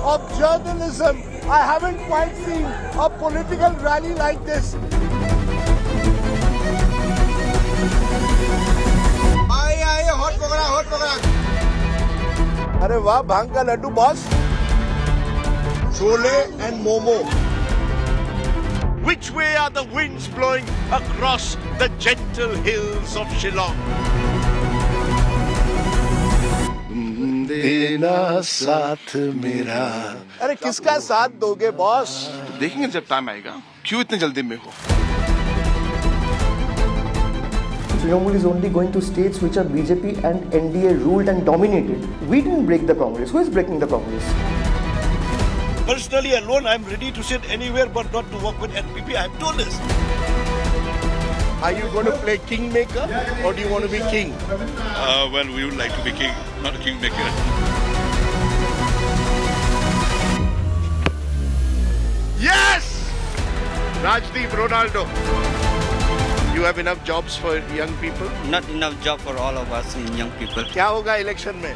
of journalism. I haven't quite seen a political rally like this. आइए hot पकड़ा अरे वाह भांग का laddoo boss chole and momo. Which way are the winds blowing across the gentle hills of Shillong? देना साथ मेरा. अरे किसका साथ दोगे बॉस? देखेंगे जब टाइम आएगा. क्यों इतने जल्दी में हो? Trinamool is only going to states which are BJP and NDA ruled and dominated. We didn't break the Congress. Who is breaking the Congress? Personally alone, I'm ready to sit anywhere but not to work with NPP. I've told this. Are you going to play kingmaker or do you want to be king? Well, we would like to be king, not a kingmaker. Yes! Rajdeep Ronaldo. You have enough jobs for young people? Not enough job for all of us young people. क्या होगा election में?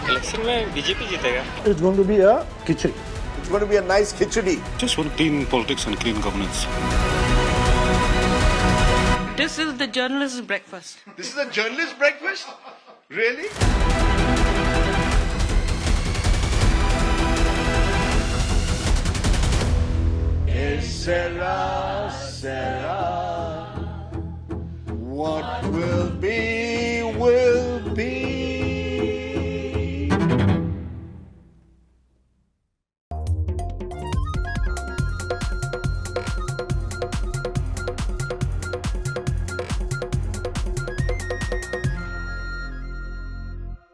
Election में BJP जीतेगा. It's going to be a khichdi. It's going to be a nice khichdi. Just want clean politics and clean governance. This is the journalist's breakfast. This is a journalist breakfast? Really? Será. What will be, will be.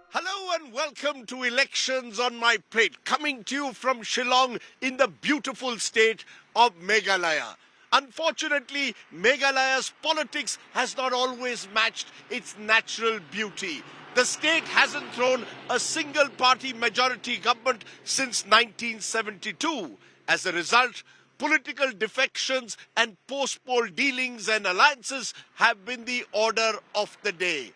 Hello and welcome to Elections on My Plate, coming to you from Shillong in the beautiful state of Meghalaya. Unfortunately, Meghalaya's politics has not always matched its natural beauty. The state hasn't thrown a single party majority government since 1972. As a result, political defections and post-poll dealings and alliances have been the order of the day.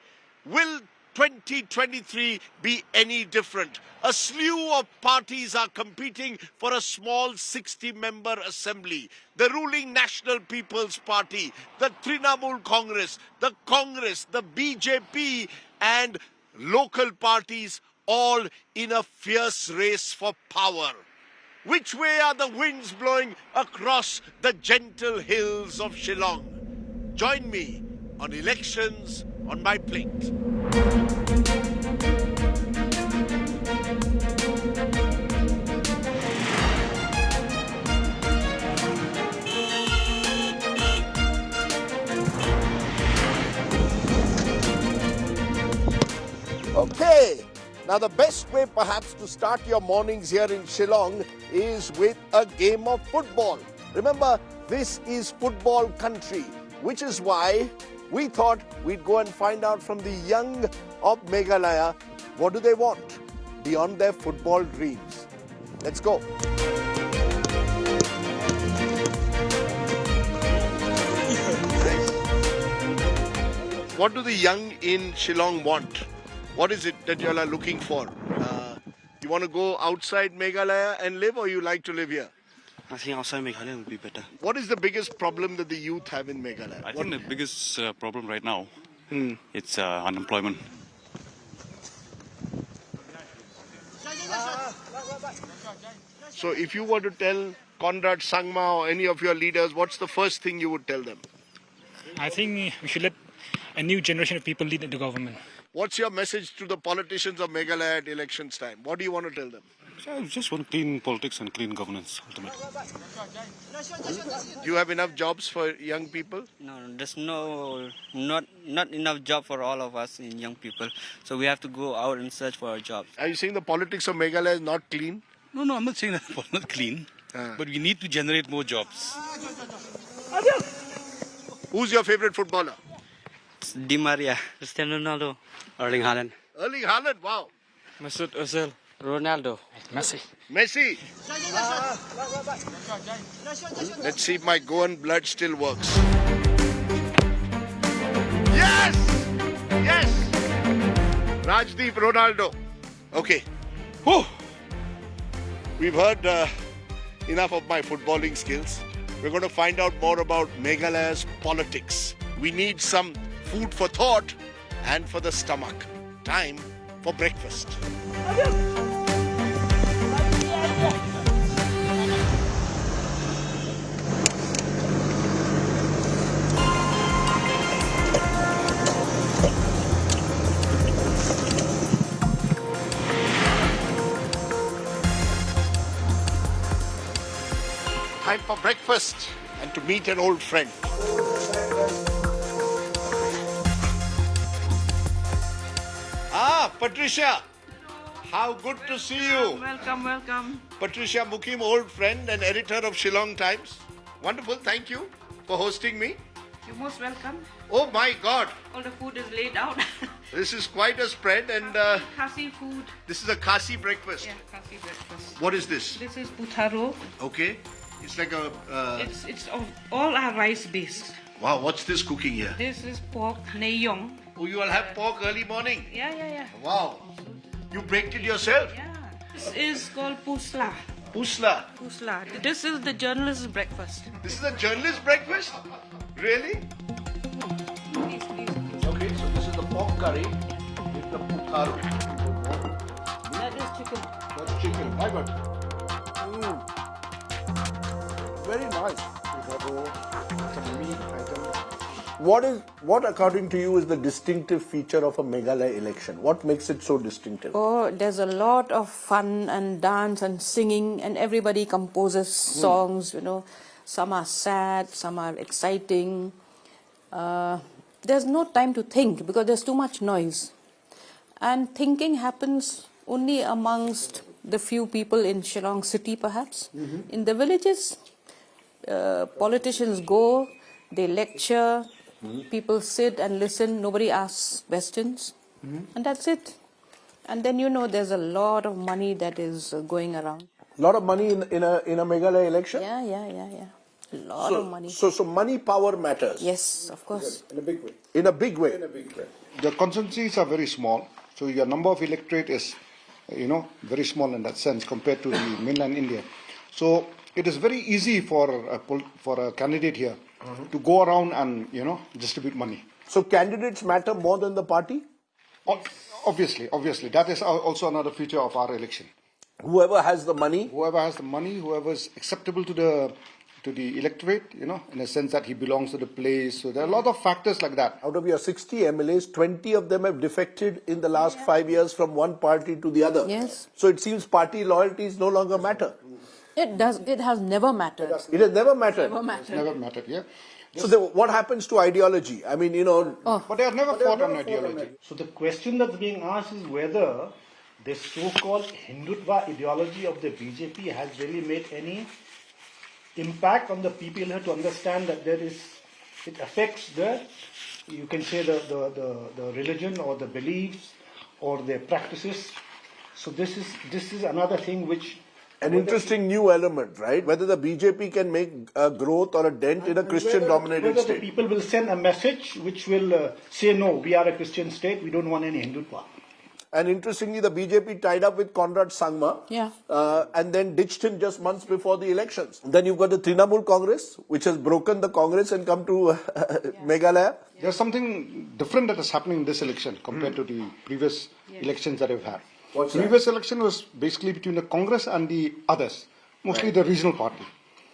Will 2023 be any different? A slew of parties are competing for a small 60-member assembly. The ruling National People's Party, the Trinamool Congress, the BJP and local parties all in a fierce race for power. Which way are the winds blowing across the gentle hills of Shillong? Join me on Elections on My Plate. Okay, now the best way perhaps to start your mornings here in Shillong is with a game of football. Remember, this is football country, which is why we thought we'd go and find out from the young of Meghalaya, what do they want beyond their football dreams. Let's go. What do the young in Shillong want? What is it that you all are looking for? You want to go outside Meghalaya and live, or you like to live here? I think outside Meghalaya would be better. What is the biggest problem that the youth have in Meghalaya? I think the biggest problem right now, it's unemployment. So if you were to tell Conrad Sangma or any of your leaders, what's the first thing you would tell them? I think we should let a new generation of people lead the government. What's your message to the politicians of Meghalaya at elections time? What do you want to tell them? I just want clean politics and clean governance, ultimately. Do you have enough jobs for young people? No, there's not enough job for all of us young people. So we have to go out and search for a job. Are you saying the politics of Meghalaya is not clean? No, I'm not saying that it's not clean. But we need to generate more jobs. Who's your favorite footballer? It's Di Maria. Cristiano Ronaldo. Erling Haaland. Erling Haaland, wow. Mesut Ozil. Ronaldo. Messi. Messi. Let's see if my Goan blood still works. Yes! Yes! Rajdeep Ronaldo. Okay. We've heard enough of my footballing skills. We're going to find out more about Meghalaya's politics. We need some food for thought and for the stomach. Time for breakfast. Time for breakfast and to meet an old friend. Ah, Patricia. How good to see you. Welcome, welcome. Patricia Mukim, old friend and editor of Shillong Times. Wonderful. Thank you for hosting me. You're most welcome. Oh my God. All the food is laid out. This is quite a spread and Khasi food. this is a Khasi breakfast. Yeah, Khasi breakfast. What is this? This is putharo. Okay. It's like a... It's all our rice based. Wow, what's this cooking here? This is pork neyong. Oh, you will have pork early morning. Yeah. Wow. You baked it yourself? Yeah. This is called pusla. Pusla. Pusla. This is the journalist's breakfast. This is a journalist breakfast? Really? Please, please. Okay, so this is the pork curry with the putharo. That is chicken. That's chicken. My God. Very nice. Some meat item. What according to you is the distinctive feature of a Meghalaya election? What makes it so distinctive? Oh, there's a lot of fun and dance and singing, and everybody composes songs, you know. Some are sad, some are exciting. There's no time to think because there's too much noise. And thinking happens only amongst the few people in Shillong city, perhaps. In the villages, politicians go, they lecture, people sit and listen, nobody asks questions, and that's it. And then you know there's a lot of money that is going around. A lot of money in a Meghalaya election? Yeah. A lot of money. So money power matters. Yes, of course. In a big way. In a big way. The constituencies are very small, so your number of electorate is, very small in that sense compared to the mainland India. So it is very easy for a candidate here to go around and distribute money. So candidates matter more than the party? Obviously, that is also another feature of our election. Whoever has the money? Whoever has the money, whoever is acceptable to the electorate, in a sense that he belongs to the place. So there are a lot of factors like that. Out of your 60 MLAs, 20 of them have defected in the last 5 years from one party to the other. Yes. So it seems party loyalties no longer matter. It does. It has never mattered. It has never mattered. It's never mattered, yeah. So what happens to ideology? I mean, But they have never fought on ideology. So the question that's being asked is whether this so-called Hindutva ideology of the BJP has really made any impact on the people here to understand that it affects you can say the religion or the beliefs or their practices. So this is another thing which an interesting new element, right? Whether the BJP can make a growth or a dent in a Christian-dominated whether state. the people will send a message which will say, no, we are a Christian state, we don't want any Hindutva. And interestingly, the BJP tied up with Conrad Sangma and then ditched him just months before the elections. Then you've got the Trinamool Congress, which has broken the Congress and come to Meghalaya. There's something different that is happening in this election compared to the previous elections that we've had. Previous election was basically between the Congress and the others, mostly the regional party.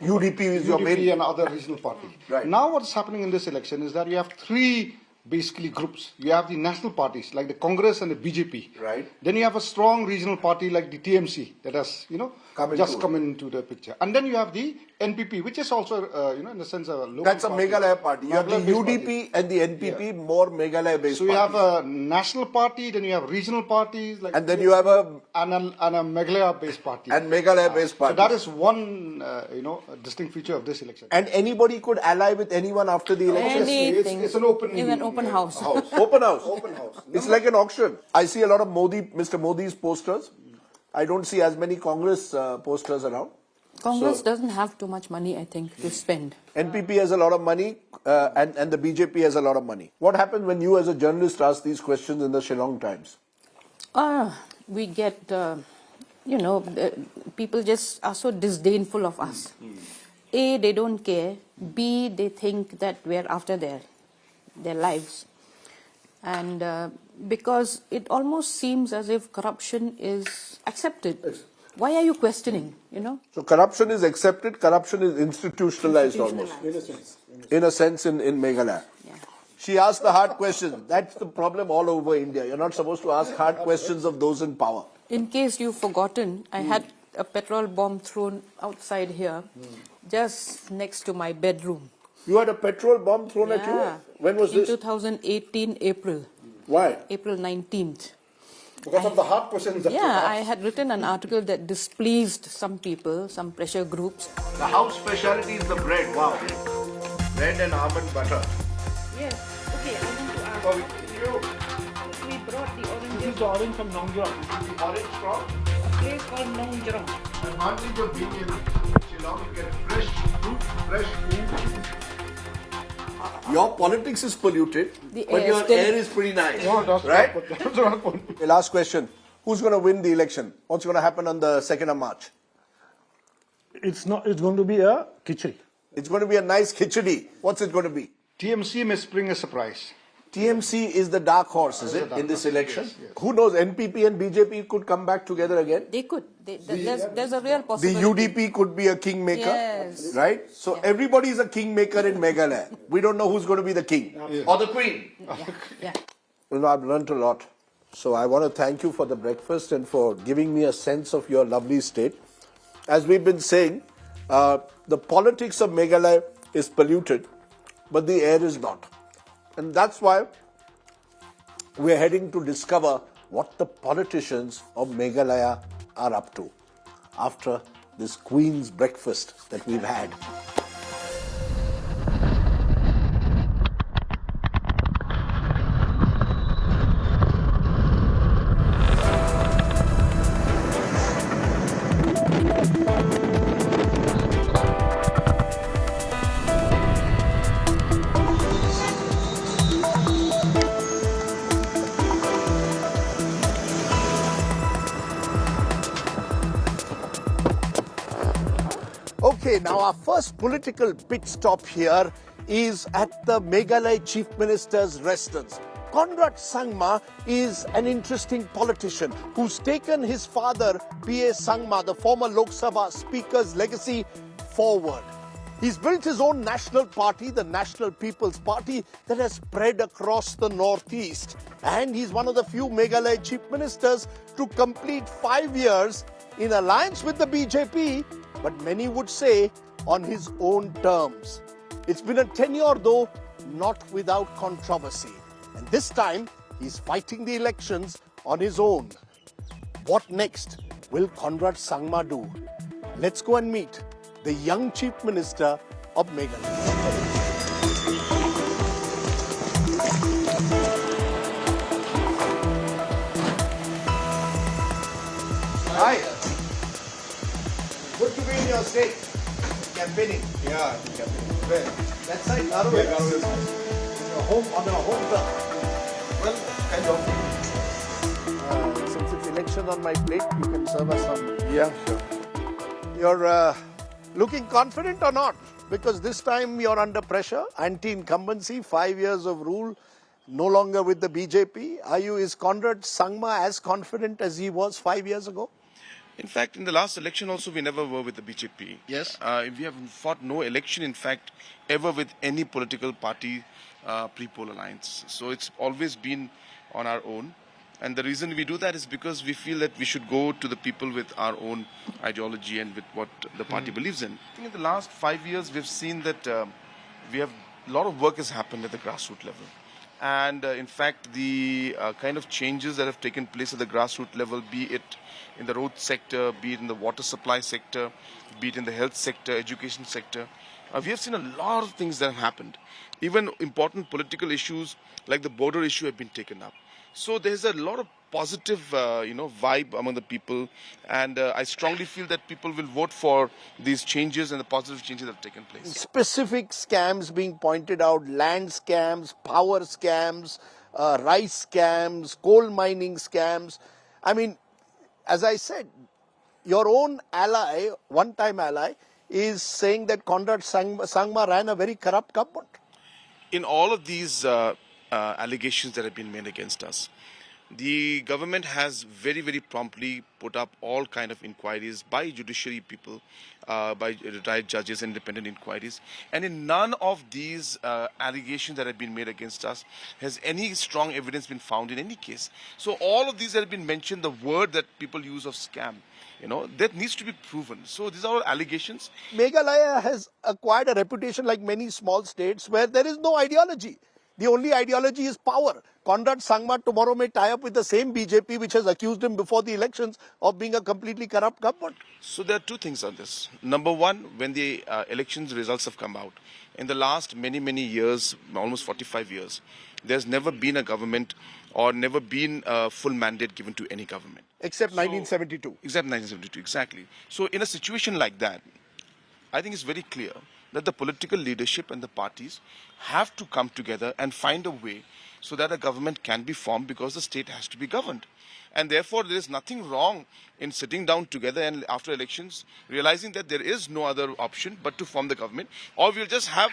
UDP is your main... and other regional party. Right. Now what's happening in this election is that you have three basically groups. You have the national parties like the Congress and the BJP. Right. Then you have a strong regional party like the TMC that has, come into the picture. And then you have the NPP, which is also, in a sense, a local That's a party. Meghalaya party. You have the UDP and the NPP, more Meghalaya-based So you have a national party, then you have regional parties, and then you have a and a Meghalaya-based party. And Meghalaya-based party. So that is one, a distinct feature of this election. And anybody could ally with anyone after the election. Anything. It's an open. It's an open house. Open house. It's like an auction. I see a lot of Mr. Modi's posters. I don't see as many Congress posters around. Congress doesn't have too much money, I think, to spend. NPP has a lot of money and the BJP has a lot of money. What happens when you as a journalist ask these questions in the Shillong Times? We get you know, people just are so disdainful of us. A, they don't care. B, they think that we're after their lives. And because it almost seems as if corruption is accepted. Why are you questioning, you know? So corruption is accepted, corruption is institutionalized almost. In a sense in Meghalaya. Yeah. She asked the hard questions. That's the problem all over India. You're not supposed to ask hard questions of those in power. In case you've forgotten, I had a petrol bomb thrown outside here, just next to my bedroom. You had a petrol bomb thrown at you? When was in this? 2018, April. Why? April 19th. Because of the hard questions that you Yeah, asked. I had written an article that displeased some people, some pressure groups. The house specialty is the bread. Wow. Bread and almond butter. Yes. Okay, I want to ask. Oh, We brought the This oranges. is the orange from Nongjoram. the orange from? A place called Nongjoram. The advantage of being in Shillong, you get fresh fruit, fresh food. Your politics is polluted, The but air your still- air is pretty nice. No, that's right? not, that's not one. Okay, last question. Who's going to win the election? What's going to happen on the 2nd of March? It's not. It's going to be a khichdi. It's going to be a nice khichdi. What's it going to be? TMC may spring a surprise. TMC is the dark horse, is it, in this election? Yes, yes. Who knows, NPP and BJP could come back together again? They could. There's a real The possibility. UDP could be a kingmaker, Yes. right? So everybody is a kingmaker in Meghalaya. We don't know who's going to be the king or the queen. Yeah. You know, I've learnt a lot. So I want to thank you for the breakfast and for giving me a sense of your lovely state. As we've been saying, the politics of Meghalaya is polluted, but the air is not. And that's why we're heading to discover what the politicians of Meghalaya are up to after this Queen's breakfast that we've had. Okay, now our first political pit stop here is at the Meghalaya Chief Minister's residence. Conrad Sangma is an interesting politician who's taken his father, P.A. Sangma, the former Lok Sabha Speaker's legacy, forward. He's built his own national party, the National People's Party, that has spread across the northeast. And he's one of the few Meghalaya Chief Ministers to complete 5 years in alliance with the BJP, but many would say on his own terms. It's been a tenure, though, not without controversy. And this time, he's fighting the elections on his own. What next will Conrad Sangma do? Let's go and meet the young Chief Minister of Meghalaya. Hi. Good to be in your state. Campaigning. Yeah, Where? That side, Narowe. Your home, on your home turf. Well, kind of. Since it's election on my plate, you can serve us some. yeah, sure. You're looking confident or not? Because this time you're under pressure, anti-incumbency, 5 years of rule, no longer with the BJP. Is Conrad Sangma as confident as he was 5 years ago? In fact, in the last election also, we never were with the BJP. Yes. We have fought no election, in fact, ever with any political party pre-poll alliance. So it's always been on our own. And the reason we do that is because we feel that we should go to the people with our own ideology and with what the party believes in. I think in the last 5 years, we've seen that a lot of work has happened at the grassroots level. And in fact, the kind of changes that have taken place at the grassroots level, be it in the road sector, be it in the water supply sector, be it in the health sector, education sector, we have seen a lot of things that have happened. Even important political issues like the border issue have been taken up. So there's a lot of positive, vibe among the people, and I strongly feel that people will vote for these changes and the positive changes that have taken place. Specific scams being pointed out, land scams, power scams, rice scams, coal mining scams. I mean, as I said, your own ally, one-time ally, is saying that Conrad Sangma ran a very corrupt government. In all of these allegations that have been made against us, the government has very, very promptly put up all kind of inquiries by judiciary people, by retired judges, independent inquiries. And in none of these allegations that have been made against us has any strong evidence been found in any case. So all of these that have been mentioned, the word that people use of scam, that needs to be proven. So these are all allegations. Meghalaya has acquired a reputation like many small states where there is no ideology. The only ideology is power. Conrad Sangma tomorrow may tie up with the same BJP which has accused him before the elections of being a completely corrupt government. So there are two things on this. Number one, when the elections results have come out, in the last many, many years, almost 45 years, there's never been a government or never been a full mandate given to any government. Except 1972. Except 1972, exactly. So in a situation like that, I think it's very clear that the political leadership and the parties have to come together and find a way so that a government can be formed, because the state has to be governed. And therefore, there is nothing wrong in sitting down together and after elections realizing that there is no other option but to form the government, or we'll just have,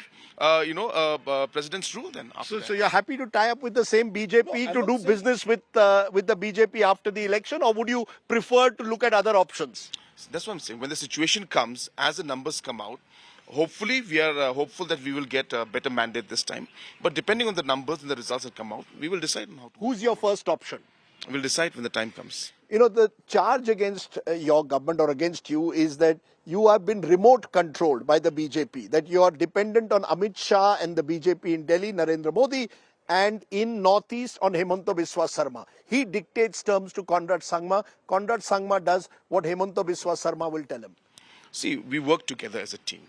president's rule then. So you're happy to tie up with the same BJP to do business with the BJP after the election, or would you prefer to look at other options? That's what I'm saying. When the situation comes, as the numbers come out, hopefully we are hopeful that we will get a better mandate this time. But depending on the numbers and the results that come out, we will decide on how to. Who's your first option? We'll decide when the time comes. The charge against your government or against you is that you have been remote controlled by the BJP, that you are dependent on Amit Shah and the BJP in Delhi, Narendra Modi, and in Northeast on Hemanta Biswa Sarma. He dictates terms to Conrad Sangma. Conrad Sangma does what Hemanta Biswa Sarma will tell him. See, we work together as a team.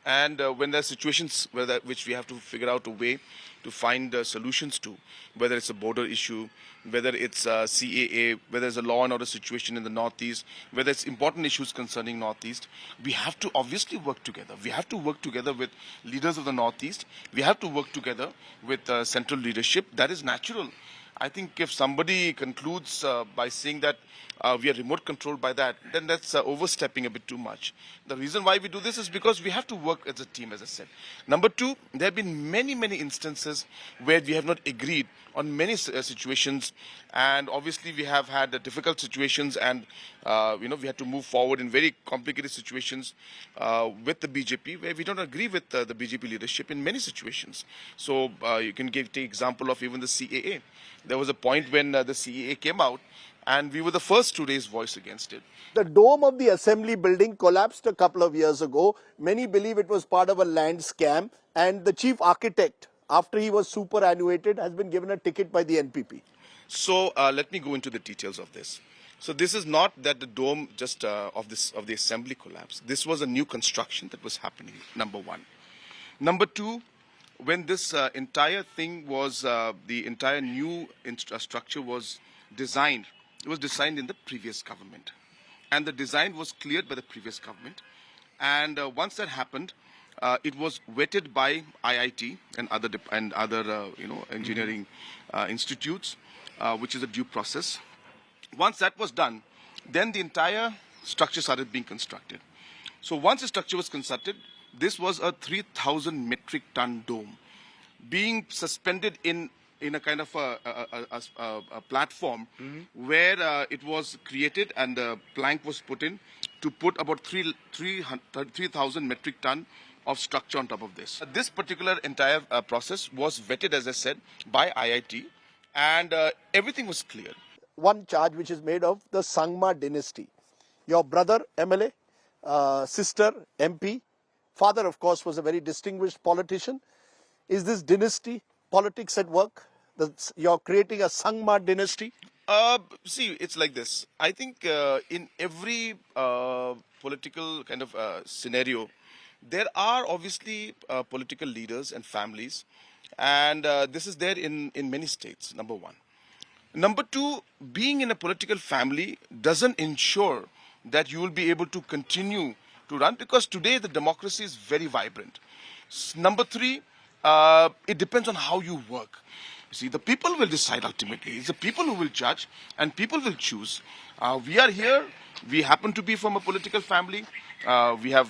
And when there are situations which we have to figure out a way to find solutions to, whether it's a border issue, whether it's CAA, whether it's a law and order situation in the Northeast, whether it's important issues concerning Northeast, we have to obviously work together. We have to work together with leaders of the Northeast. We have to work together with central leadership. That is natural. I think if somebody concludes by saying that we are remote controlled by that, then that's overstepping a bit too much. The reason why we do this is because we have to work as a team, as I said. Number two, there have been many, many instances where we have not agreed on many situations, and obviously we have had difficult situations, and we had to move forward in very complicated situations with the BJP, where we don't agree with the BJP leadership in many situations. So you can take example of even the CAA. There was a point when the CAA came out, and we were the first to raise voice against it. The dome of the assembly building collapsed a couple of years ago. Many believe it was part of a land scam, and the chief architect, after he was superannuated, has been given a ticket by the NPP. So let me go into the details of this. So this is not that the dome just of the assembly collapsed. This was a new construction that was happening, number one. Number two, when this entire thing was, the entire new structure was designed, it was designed in the previous government. And the design was cleared by the previous government. And once that happened, it was vetted by IIT and other engineering institutes, which is a due process. Once that was done, then the entire structure started being constructed. So once the structure was constructed, this was a 3,000 metric ton dome being suspended in a kind of a platform where it was created and the plank was put in to put about 3,000 metric ton of structure on top of this. This particular entire process was vetted, as I said, by IIT, and everything was clear. One charge which is made of the Sangma dynasty. Your brother, MLA, sister, MP, father, of course, was a very distinguished politician. Is this dynasty politics at work? You're creating a Sangma dynasty? See, it's like this. I think in every political kind of scenario, there are obviously political leaders and families, and this is there in many states, number one. Number two, being in a political family doesn't ensure that you will be able to continue to run, because today the democracy is very vibrant. Number three, it depends on how you work. See, the people will decide ultimately. It's the people who will judge and people will choose. We are here We happen to be from a political family. We have,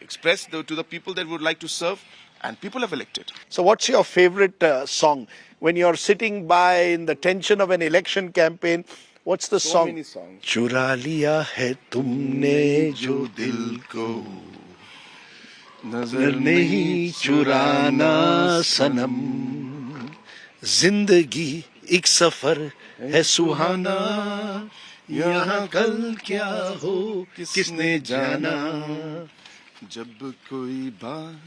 expressed to the people that we would like to serve, and people have elected. So what's your favorite song? When you're sitting by in the tension of an election campaign, what's the So song? many songs. चुरा लिया है तुमने जो दिल को नजर नहीं चुराना सनम जिंदगी एक सफर है सुहाना यहाँ कल क्या हो किसने जाना जब कोई बात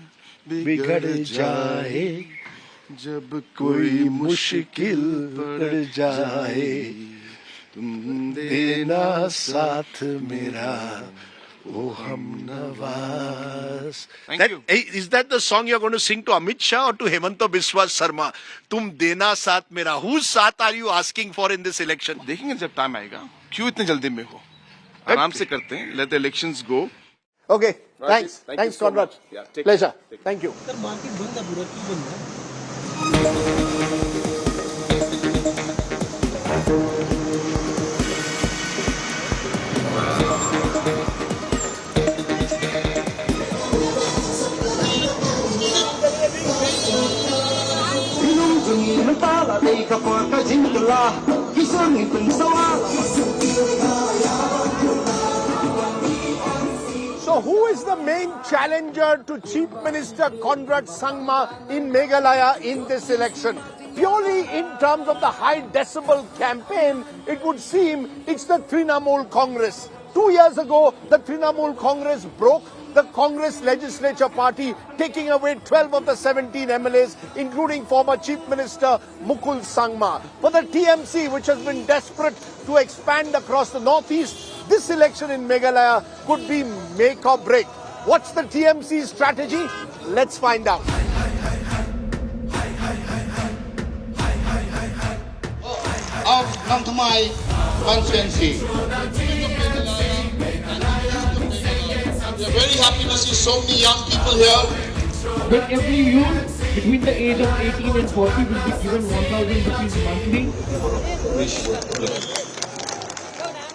बिगड़ जाए जब कोई मुश्किल पड़ जाए तुम देना साथ मेरा ओ हम Nawaz. Thank you. Is that the song you're going to sing to Amit Shah or to Hemanta Biswa Sarma? Tum dena saath mera. Whose saath are you asking for in this election? देखेंगे जब time आएगा. क्यों इतने जल्दी में हो? आराम से करते हैं. Let the elections go. Okay, thanks. Thank you Thanks, so Conrad. much. Yeah, take Pleasure. care. Thank you. So who is the main challenger to Chief Minister Conrad Sangma in Meghalaya in this election? Purely in terms of the high decibel campaign, it would seem it's the Trinamool Congress. 2 years ago, the Trinamool Congress broke the Congress Legislature Party, taking away 12 of the 17 MLAs, including former Chief Minister Mukul Sangma. For the TMC, which has been desperate to expand across the northeast, this election in Meghalaya could be make or break. What's the TMC's strategy? Let's find out. I've come to my constituency. We are very happy to see so many young people here. But every youth between the age of 18 and 40 will be given 1,000 rupees monthly.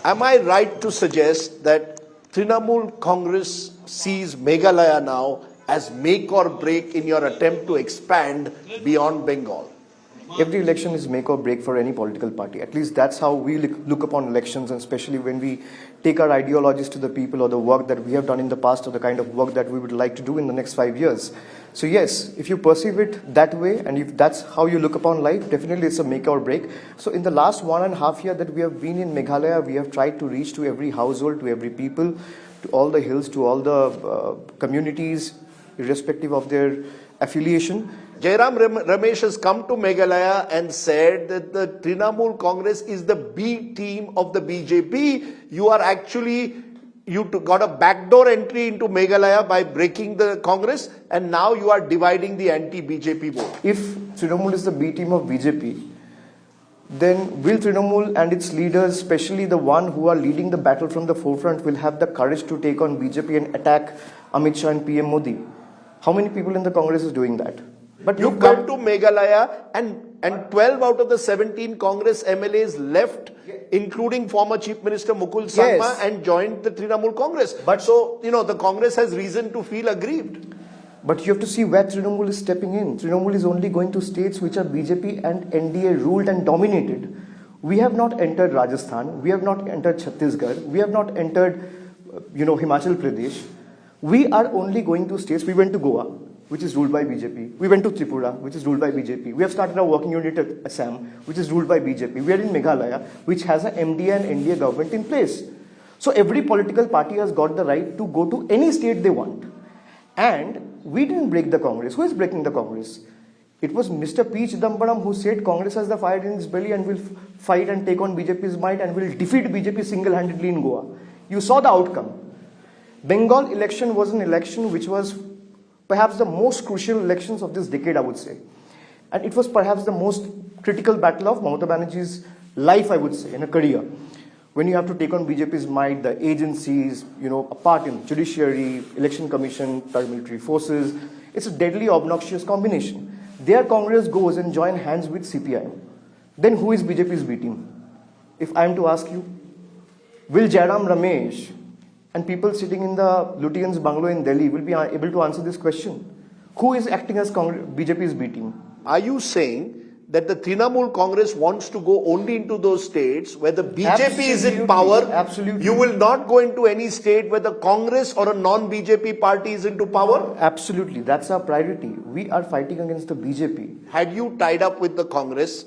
Am I right to suggest that Trinamool Congress sees Meghalaya now as make or break in your attempt to expand beyond Bengal? Every election is make or break for any political party. At least that's how we look upon elections, and especially when we take our ideologies to the people or the work that we have done in the past or the kind of work that we would like to do in the next 5 years. So yes, if you perceive it that way and if that's how you look upon life, definitely it's a make or break. So in the last 1.5 years that we have been in Meghalaya, we have tried to reach to every household, to every people, to all the hills, to all the communities, irrespective of their affiliation. Jairam Ramesh has come to Meghalaya and said that the Trinamool Congress is the B team of the BJP. You are actually, you got a backdoor entry into Meghalaya by breaking the Congress, and now you are dividing the anti-BJP vote. If Trinamool is the B team of BJP, then will Trinamool and its leaders, especially the one who are leading the battle from the forefront, will have the courage to take on BJP and attack Amit Shah and PM Modi? How many people in the Congress is doing that? But you come to Meghalaya and 12 out of the 17 Congress MLAs left, including former Chief Minister Mukul Sangma, and joined the Trinamool Congress. But so, the Congress has reason to feel aggrieved. But you have to see where Trinamool is stepping in. Trinamool is only going to states which are BJP and NDA ruled and dominated. We have not entered Rajasthan. We have not entered Chhattisgarh. We have not entered, Himachal Pradesh. We are only going to states. We went to Goa, which is ruled by BJP. We went to Tripura, which is ruled by BJP. We have started our working unit at Assam, which is ruled by BJP. We are in Meghalaya, which has an MDA and NDA government in place. So every political party has got the right to go to any state they want. And we didn't break the Congress. Who is breaking the Congress? It was Mr. P. Chidambaram who said Congress has the fire in its belly and will fight and take on BJP's might and will defeat BJP single-handedly in Goa. You saw the outcome. Bengal election was an election which was perhaps the most crucial elections of this decade, I would say. And it was perhaps the most critical battle of Mamata Banerjee's life, I would say, in a career. When you have to take on BJP's might, the agencies, a part in judiciary, election commission, paramilitary forces, it's a deadly, obnoxious combination. Their Congress goes and join hands with CPI. Then who is BJP's B team? If I am to ask you, Will Jairam Ramesh and people sitting in the Lutyens' bungalow in Delhi will be able to answer this question? Who is acting as BJP's B team? Are you saying that the Trinamool Congress wants to go only into those states where the BJP is in power? Absolutely. You will not go into any state where the Congress or a non-BJP party is into power? Absolutely. That's our priority. We are fighting against the BJP. Had you tied up with the Congress,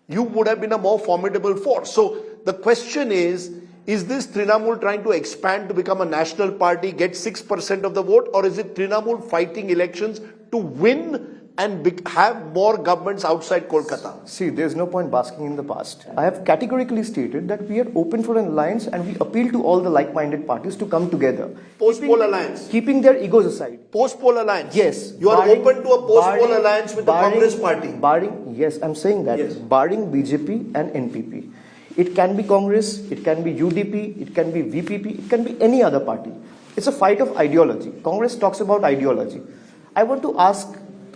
you would have been a more formidable force. So the question is this Trinamool trying to expand to become a national party, get 6% of the vote, or is it Trinamool fighting elections to win and have more governments outside Kolkata? See, there's no point basking in the past. I have categorically stated that we are open for an alliance and we appeal to all the like-minded parties to come together. Post-poll alliance? Keeping their egos aside. Post-poll alliance? Yes. You are open to a post-poll alliance with the Congress party? Yes, I'm saying that. Yes. Barring BJP and NPP. It can be Congress, it can be UDP, it can be VPP, it can be any other party. It's a fight of ideology. Congress talks about ideology. I want to ask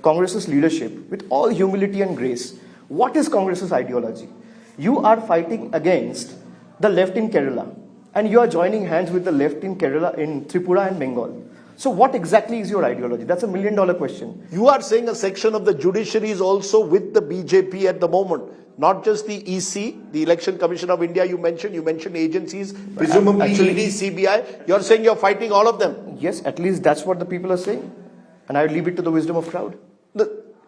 Congress's leadership, with all humility and grace, what is Congress's ideology? You are fighting against the left in Kerala, and you are joining hands with the left in Kerala, in Tripura and Bengal. So what exactly is your ideology? That's $1 million question. You are saying a section of the judiciary is also with the BJP at the moment. Not just the EC, the Election Commission of India you mentioned agencies, presumably ED, CBI. You're saying you're fighting all of them. Yes, at least that's what the people are saying. And I leave it to the wisdom of crowd.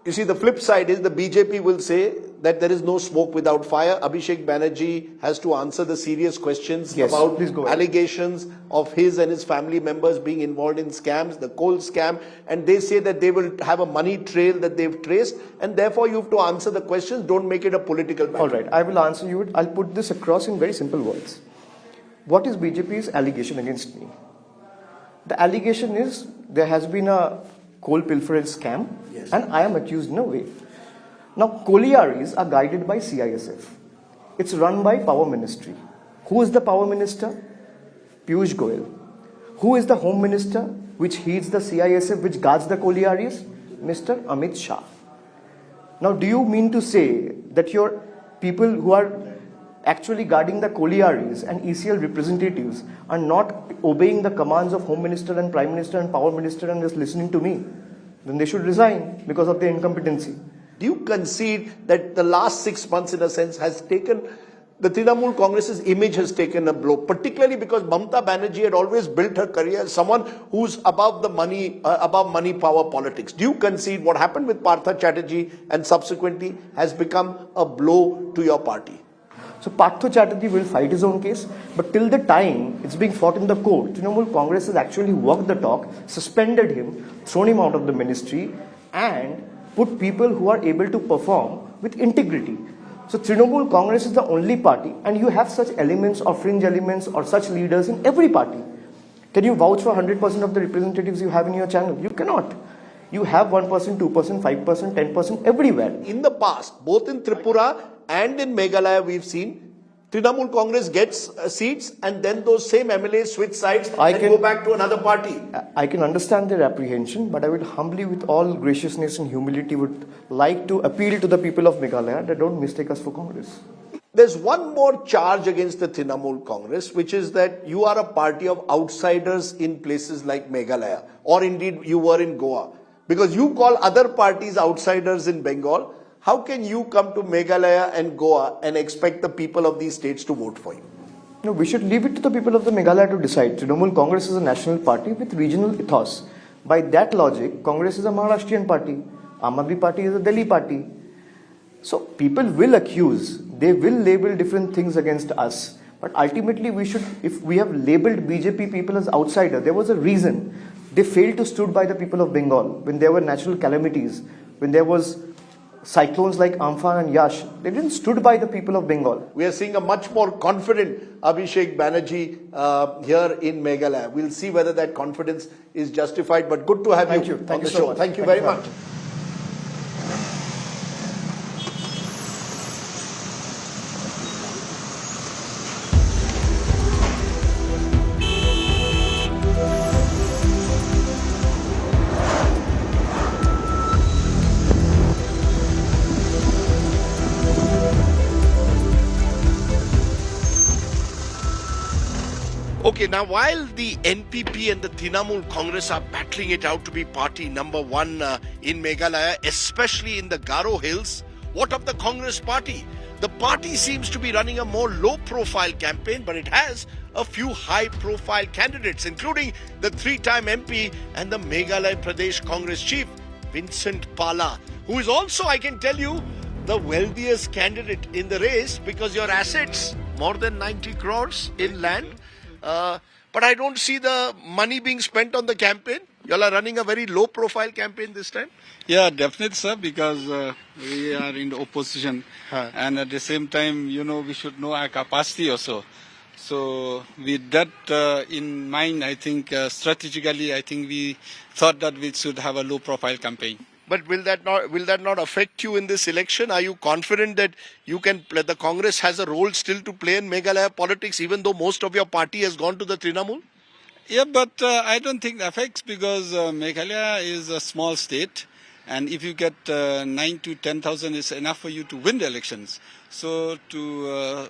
You see, the flip side is the BJP will say that there is no smoke without fire. Abhishek Banerjee has to answer the serious questions about allegations of his and his family members being involved in scams, the coal scam, and they say that they will have a money trail that they've traced, and therefore you have to answer the questions. Don't make it a political battle. All right, I will answer you. I'll put this across in very simple words. What is BJP's allegation against me? The allegation is there has been a coal pilferage scam, and I am accused in a way. Now, collieries are guided by CISF. It's run by Power Ministry. Who is the Power Minister? Piyush Goyal. Who is the Home Minister, which heeds the CISF, which guards the collieries? Mr. Amit Shah. Now, do you mean to say that your people who are actually guarding the collieries and ECL representatives are not obeying the commands of Home Minister and Prime Minister and Power Minister and just listening to me? Then they should resign because of their incompetency. Do you concede that the last 6 months, in a sense, has taken, the Trinamool Congress's image has taken a blow, particularly because Mamata Banerjee had always built her career as someone who's above the money, above money power politics. Do you concede what happened with Partha Chatterjee and subsequently has become a blow to your party? So Partha Chatterjee will fight his own case, but till the time it's being fought in the court, Trinamool Congress has actually walked the talk, suspended him, thrown him out of the ministry, and put people who are able to perform with integrity. So Trinamool Congress is the only party, and you have such elements or fringe elements or such leaders in every party. Can you vouch for 100% of the representatives you have in your channel? You cannot. You have 1%, 2%, 5%, 10% everywhere. In the past, both in Tripura and in Meghalaya, we've seen Trinamool Congress gets seats and then those same MLAs switch sides and go back to another party. I can understand their apprehension, but I would humbly, with all graciousness and humility, would like to appeal to the people of Meghalaya that don't mistake us for Congress. There's one more charge against the Trinamool Congress, which is that you are a party of outsiders in places like Meghalaya, or indeed you were in Goa. Because you call other parties outsiders in Bengal, how can you come to Meghalaya and Goa and expect the people of these states to vote for you? No, we should leave it to the people of the Meghalaya to decide. Trinamool Congress is a national party with regional ethos. By that logic, Congress is a Maharashtrian party. Aam Aadmi Party is a Delhi party. So people will accuse, they will label different things against us. But ultimately we should, if we have labeled BJP people as outsider, there was a reason. They failed to stood by the people of Bengal when there were natural calamities, when there was cyclones like Amphan and Yash. They didn't stood by the people of Bengal. We are seeing a much more confident Abhishek Banerjee here in Meghalaya. We'll see whether that confidence is justified, but good to have you on the show. Thank you very much. Okay, now while the NPP and the Trinamool Congress are battling it out to be party number one in Meghalaya, especially in the Garo Hills, what of the Congress party? The party seems to be running a more low-profile campaign, but it has a few high-profile candidates, including the three-time MP and the Meghalaya Pradesh Congress chief, Vincent Pala, who is also, I can tell you, the wealthiest candidate in the race because your assets, more than 90 crores in land. But I don't see the money being spent on the campaign. You all are running a very low-profile campaign this time. Yeah, definitely, sir, because we are in the opposition. And at the same time, we should know our capacity also. So with that in mind, I think strategically, I think we thought that we should have a low-profile campaign. But will that not affect you in this election? Are you confident that you can play, the Congress has a role still to play in Meghalaya politics, even though most of your party has gone to the Trinamool? Yeah, but I don't think it affects because Meghalaya is a small state, and if you get 9 to 10,000 is enough for you to win the elections. So to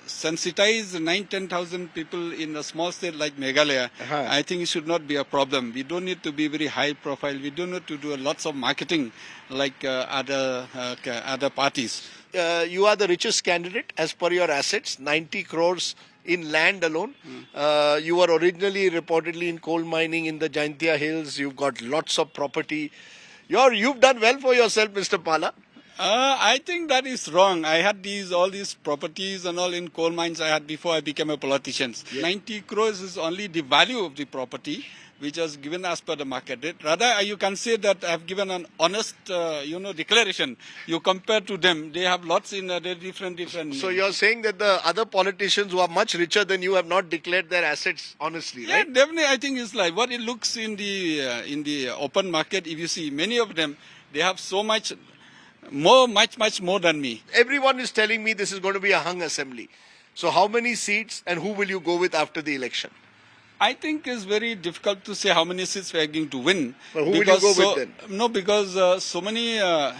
sensitize 9-10,000 people in a small state like Meghalaya, I think it should not be a problem. We don't need to be very high profile. We don't need to do lots of marketing like other parties. You are the richest candidate as per your assets, 90 crores in land alone. You were originally reportedly in coal mining in the Jaintia Hills. You've got lots of property. You've done well for yourself, Mr. Pala. I think that is wrong. I had all these properties and all in coal mines I had before I became a politician. Yes. 90 crores is only the value of the property, which was given as per the market rate. Rather, you can say that I have given an honest, declaration. You compare to them, they have lots in different. So you're saying that the other politicians who are much richer than you have not declared their assets honestly, right? Yeah, definitely. I think it's like what it looks in the open market. If you see many of them, they have so much. Much more than me. Everyone is telling me this is going to be a hung assembly. So how many seats and who will you go with after the election? I think it's very difficult to say how many seats we are going to win. But who will you go with then? No, because so many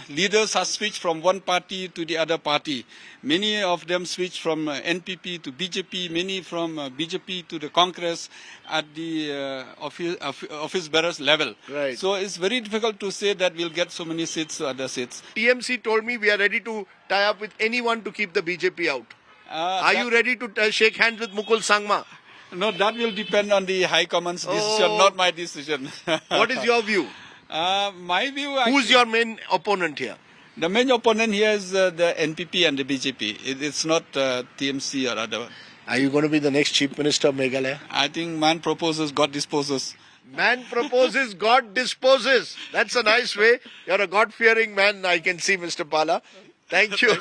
leaders have switched from one party to the other party. Many of them switched from NPP to BJP, many from BJP to the Congress at the office bearers level. Right. So it's very difficult to say that we'll get so many seats to other seats. TMC told me we are ready to tie up with anyone to keep the BJP out. Are you ready to shake hands with Mukul Sangma? No, that will depend on the High Command's decision, not my decision. What is your view? My view... Who's your main opponent here? The main opponent here is the NPP and the BJP. It's not TMC or other. Are you going to be the next Chief Minister of Meghalaya? I think man proposes, God disposes. Man proposes, God disposes. That's a nice way. You're a God-fearing man, I can see, Mr. Pala. Thank you.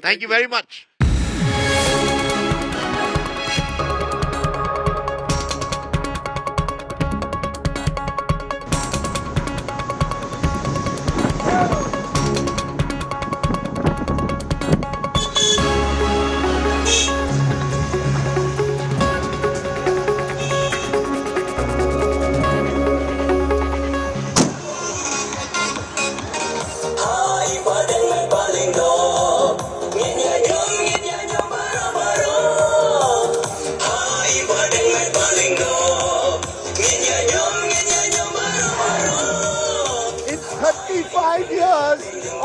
Thank you very much.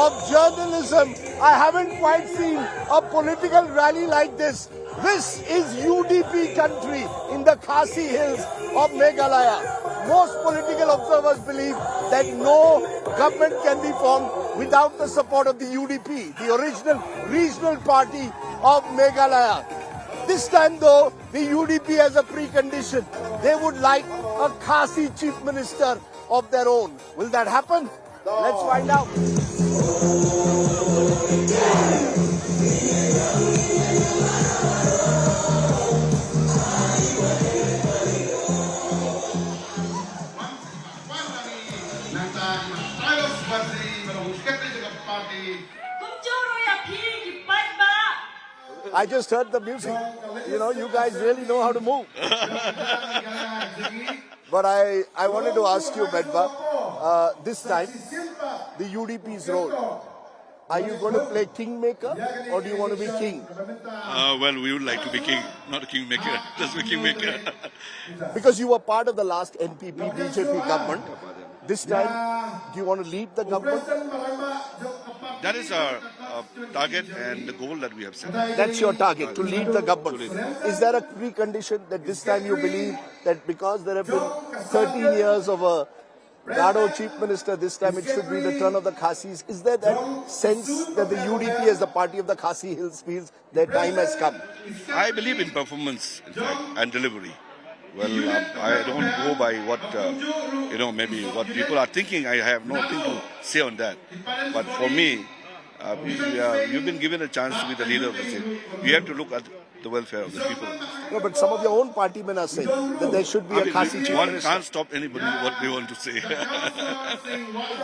Of journalism, I haven't quite seen a political rally like this. This is UDP country in the Khasi Hills of Meghalaya. Most political observers believe that no government can be formed without the support of the UDP, the original regional party of Meghalaya. This time though, the UDP has a precondition. They would like a Khasi chief minister of their own. Will that happen? Let's find out. I just heard the music. You guys really know how to move. But I wanted to ask you, Medba, this time, the UDP's role. Are you going to play kingmaker or do you want to be king? Well, we would like to be king, not a kingmaker. Just a kingmaker. Because you were part of the last NPP BJP government. This time, do you want to lead the government? That is our target and the goal that we have set. That's your target, to lead the government. Is there a precondition that this time you believe that because there have been 13 years of a Gado chief minister, this time it should be the turn of the Khasis? Is there that sense that the UDP as the party of the Khasi Hills feels their time has come? I believe in performance, in fact, and delivery. Well, I don't go by what, maybe what people are thinking. I have nothing to say on that. But for me, you've been given a chance to be the leader of the state. We have to look at the welfare of the people. No, but some of your own party men are saying that there should be a Khasi chief One minister. can't stop anybody what they want to say.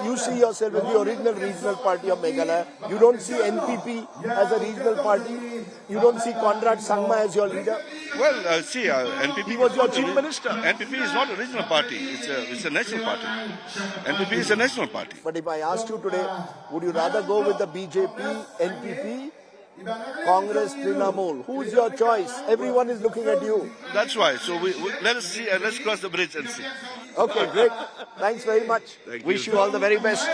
You see yourself as the original regional party of Meghalaya. You don't see NPP as a regional party. You don't see Conrad Sangma as your leader. Well, NPP... He was your chief minister. NPP is not a regional party. It's a national party. NPP is a national party. But if I asked you today, would you rather go with the BJP, NPP, Congress, Trinamool? Who's your choice? Everyone is looking at you. That's why. So let us see and let's cross the bridge and see. Okay, great. Thanks very much. Wish you all the very best.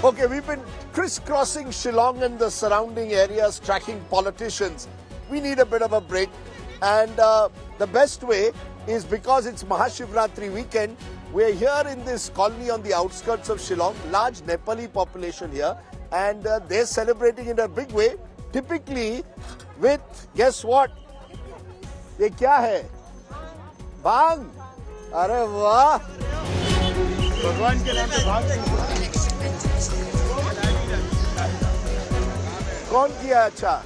Okay, we've been crisscrossing Shillong and the surrounding areas, tracking politicians. We need a bit of a break. And the best way is because it's Mahashivratri weekend, we're here in this colony on the outskirts of Shillong, large Nepali population here, and they're celebrating in a big way, typically with, guess what? ये क्या है? भांग! अरे वाह! भगवान के नाम पे भांग! कौन किया अच्छा?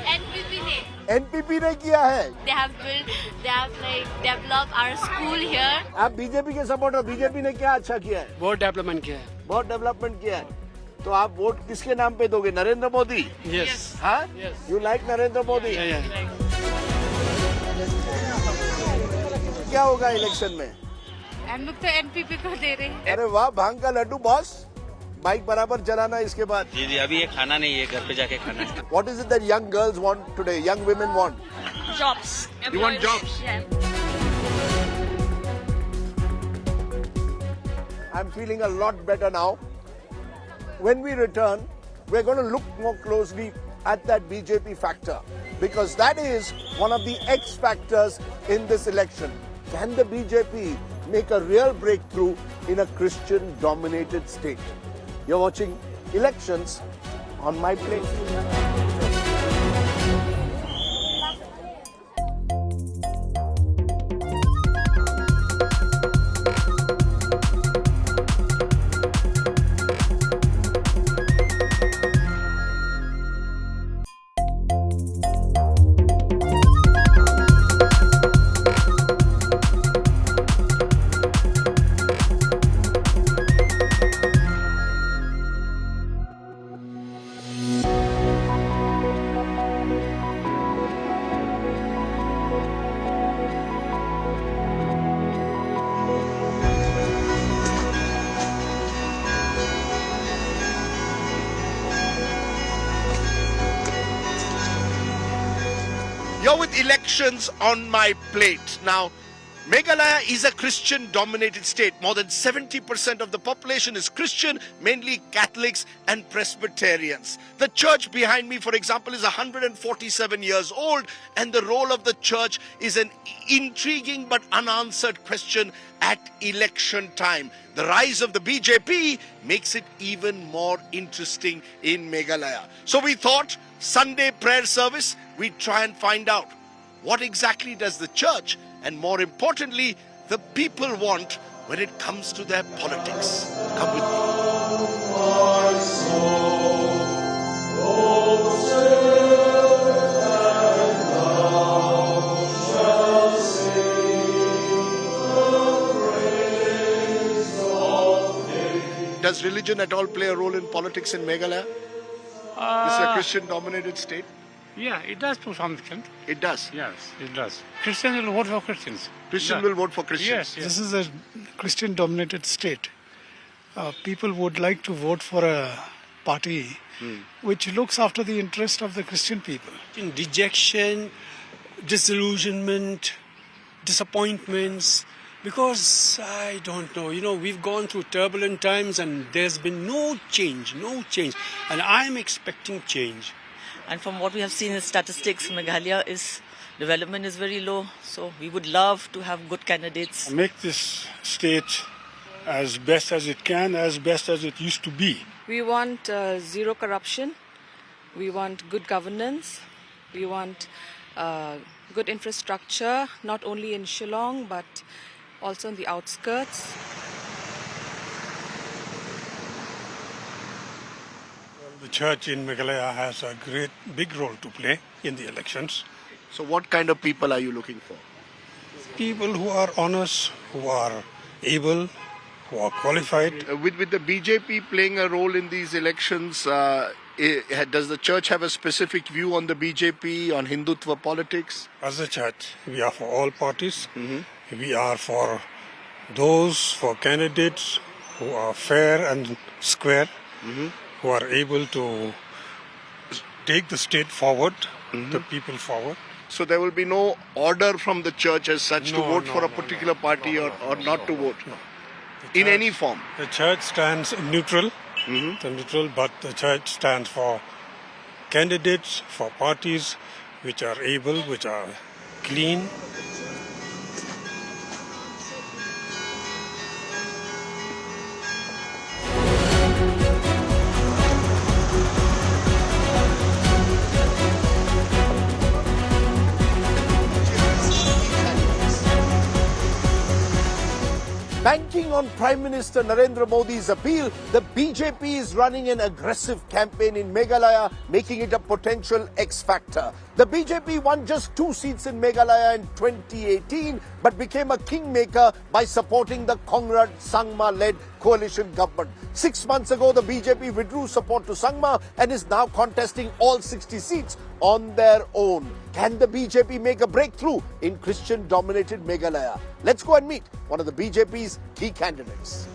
NPP ने. NPP ने किया है. They have developed our school here. आप बीजेपी के सपोर्टर, बीजेपी ने क्या अच्छा किया है? बहुत डेवलपमेंट किया है. बहुत डेवलपमेंट किया है. तो आप वोट किसके नाम पे दोगे? नरेंद्र मोदी? Yes. हाँ? Yes. You like Narendra Modi? Yeah. क्या होगा इलेक्शन में? हम लोग तो NPP को दे रहे हैं. अरे वाह, भांग का लड्डू बॉस. बाइक बराबर चलाना इसके बाद. जी अभी ये खाना नहीं है, घर पे जाके खाना है. What is it that young girls want today? Young women want? Jobs. You want jobs? Yeah. I'm feeling a lot better now. When we return, we're going to look more closely at that BJP factor, because that is one of the X factors in this election. Can the BJP make a real breakthrough in a Christian-dominated state? You're watching Elections on My Plate. You're with Elections on My Plate. Now, Meghalaya is a Christian-dominated state. More than 70% of the population is Christian, mainly Catholics and Presbyterians. The church behind me, for example, is 147 years old, and the role of the church is an intriguing but unanswered question at election time. The rise of the BJP makes it even more interesting in Meghalaya. So we thought, Sunday prayer service, we'd try and find out what exactly does the church and more importantly, the people want when it comes to their politics. Come with me. Does religion at all play a role in politics in Meghalaya? This is a Christian-dominated state. Yeah, it does to some extent. It does. Yes, it does. Christians will vote for Christians. Christian will vote for Christians. Yes. This is a Christian dominated state. People would like to vote for a party which looks after the interest of the Christian people. Dejection, disillusionment, disappointments, because I don't know, we've gone through turbulent times and there's been no change, and I'm expecting change. And from what we have seen in statistics, Meghalaya development is very low. So we would love to have good candidates. Make this state as best as it can, as best as it used to be. We want zero corruption. We want good governance. We want good infrastructure, not only in Shillong, but also in the outskirts. The church in Meghalaya has a big role to play in the elections. So what kind of people are you looking for? People who are honest, who are able, who are qualified. With the BJP playing a role in these elections, does the church have a specific view on the BJP, on Hindutva politics? As a church, we are for all parties. We are for for candidates who are fair and square, who are able to take the state forward, the people forward. So there will be no order from the church as such to vote for a particular party or not to vote in any form. The church stands neutral, but the church stands for candidates, for parties which are able, which are clean. Banking on Prime Minister Narendra Modi's appeal, the BJP is running an aggressive campaign in Meghalaya, making it a potential X-factor. The BJP won just 2 seats in Meghalaya in 2018, but became a kingmaker by supporting the Conrad Sangma-led coalition government. 6 months ago, the BJP withdrew support to Sangma and is now contesting all 60 seats on their own. Can the BJP make a breakthrough in Christian-dominated Meghalaya? Let's go and meet one of the BJP's key candidates.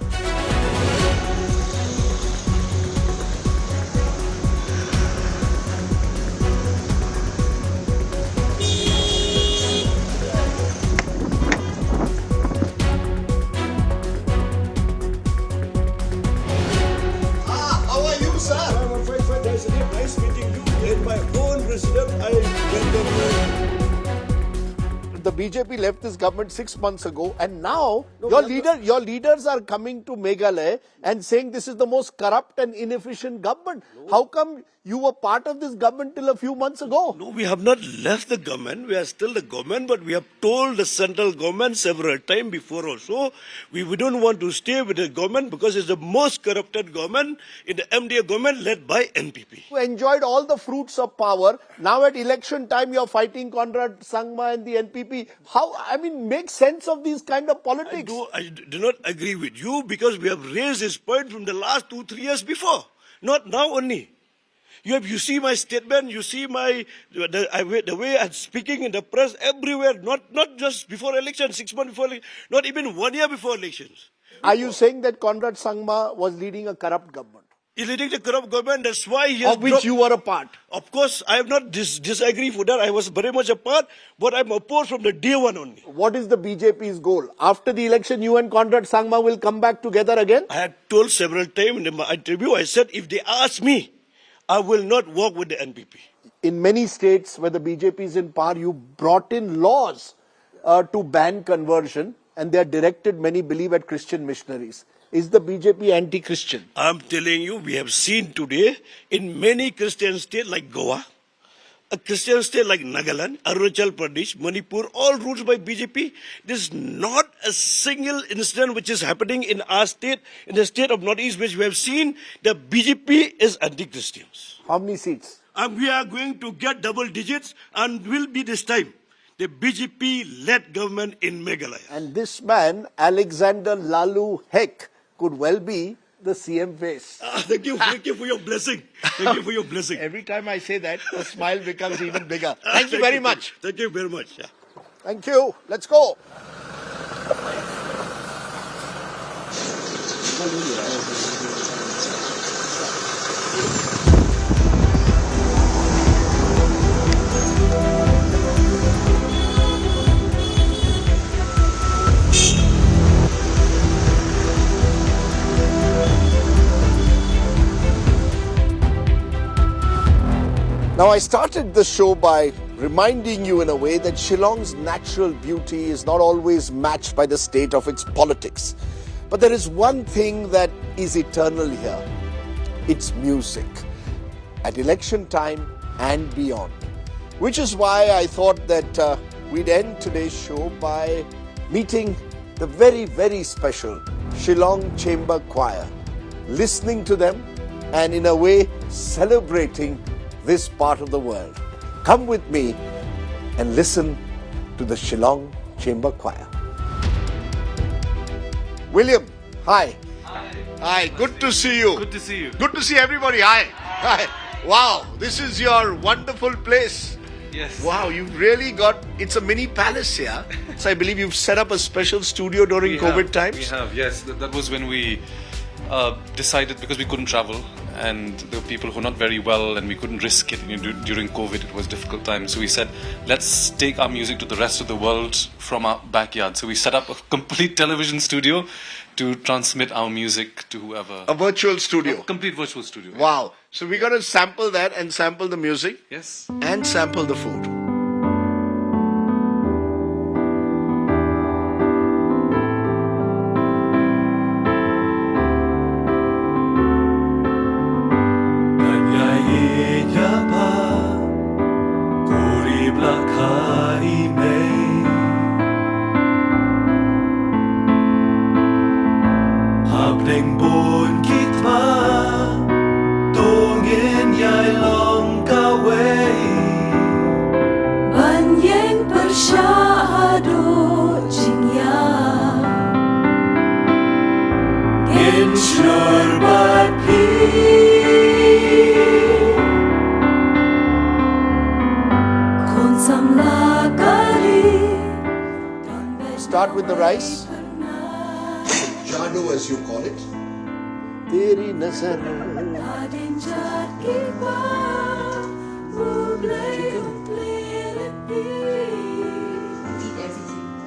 How are you, sir? I'm fine. Nice meeting you. In my own resident, I welcome you. The BJP left this government 6 months ago, and now your leaders are coming to Meghalaya and saying this is the most corrupt and inefficient government. How come you were part of this government till a few months ago? No, we have not left the government. We are still the government, but we have told the central government several times before also, we don't want to stay with the government because it's the most corrupted government in the MDA government led by NPP. You enjoyed all the fruits of power. Now at election time, you're fighting Conrad Sangma and the NPP. Make sense of these kind of politics. I do not agree with you because we have raised this point from the last 2-3 years before, not now only. You see my statement, you see the way I'm speaking in the press everywhere, not just before election, 6 months before election, not even 1 year before elections. Are you saying that Conrad Sangma was leading a corrupt government? He's leading the corrupt government, that's why he has of which you were a part. Of course, I have not disagreed with that. I was very much a part, but I'm opposed from the day one only. What is the BJP's goal? After the election, you and Conrad Sangma will come back together again? I had told several times in my interview, I said, if they ask me, I will not work with the NPP. In many states where the BJP is in power, you brought in laws to ban conversion, and they are directed, many believe, at Christian missionaries. Is the BJP anti-Christian? I'm telling you, we have seen today in many Christian states like Goa, a Christian state like Nagaland, Arunachal Pradesh, Manipur, all ruled by BJP. There's not a single incident which is happening in our state, in the state of Northeast, which we have seen the BJP is anti-Christians. How many seats? And we are going to get double digits and will be this time the BJP-led government in Meghalaya. And this man, Alexander Lalu Hek, could well be the CM face. Thank you for your blessing. Thank you for your blessing. Every time I say that, the smile becomes even bigger. Thank you very much. Thank you very much. Yeah. Thank you. Let's go. Now, I started the show by reminding you in a way that Shillong's natural beauty is not always matched by the state of its politics. But there is one thing that is eternal here. It's music. At election time and beyond. Which is why I thought that we'd end today's show by meeting the very, very special Shillong Chamber Choir. Listening to them and in a way celebrating this part of the world. Come with me and listen to the Shillong Chamber Choir. William, hi. Hi, good to see you. Good to see you. Good to see everybody. Hi. Hi. Wow, this is your wonderful place. Yes. Wow, you've really got, it's a mini palace here. So I believe you've set up a special studio during COVID times. We have, yes. That was when we decided, because we couldn't travel and there were people who were not very well and we couldn't risk it during COVID. It was a difficult time. So we said, let's take our music to the rest of the world from our backyard. So we set up a complete television studio to transmit our music to whoever. A virtual studio. A complete virtual studio. Wow. So we're going to sample that and sample the music. Yes. And sample the food. Start with the rice. Jado, as you call it. Teri nazar.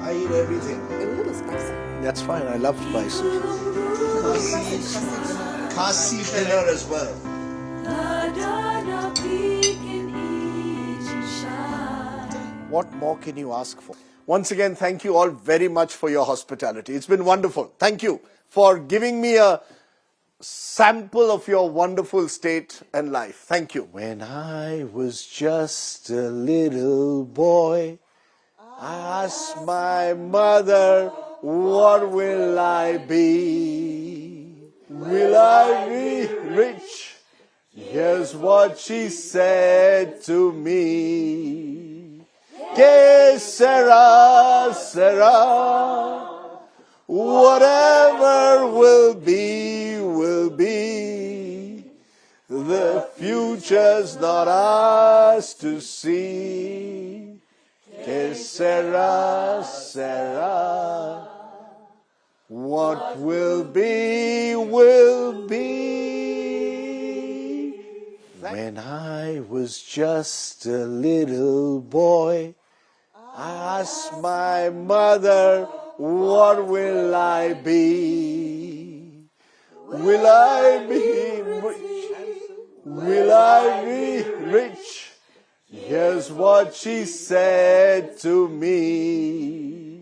I eat everything. A little spicy. That's fine. I love spicy. Khasi dinner as well. What more can you ask for? Once again, thank you all very much for your hospitality. It's been wonderful. Thank you for giving me a sample of your wonderful state and life. Thank you. When I was just a little boy, I asked my mother, what will I be? Will I be rich? Here's what she said to me. Que sera, sera. Whatever will be, will be. The future's not ours to see. Que sera, sera. What will be, will be. When I was just a little boy, I asked my mother, what will I be? Will I be rich? Will I be rich? Here's what she said to me.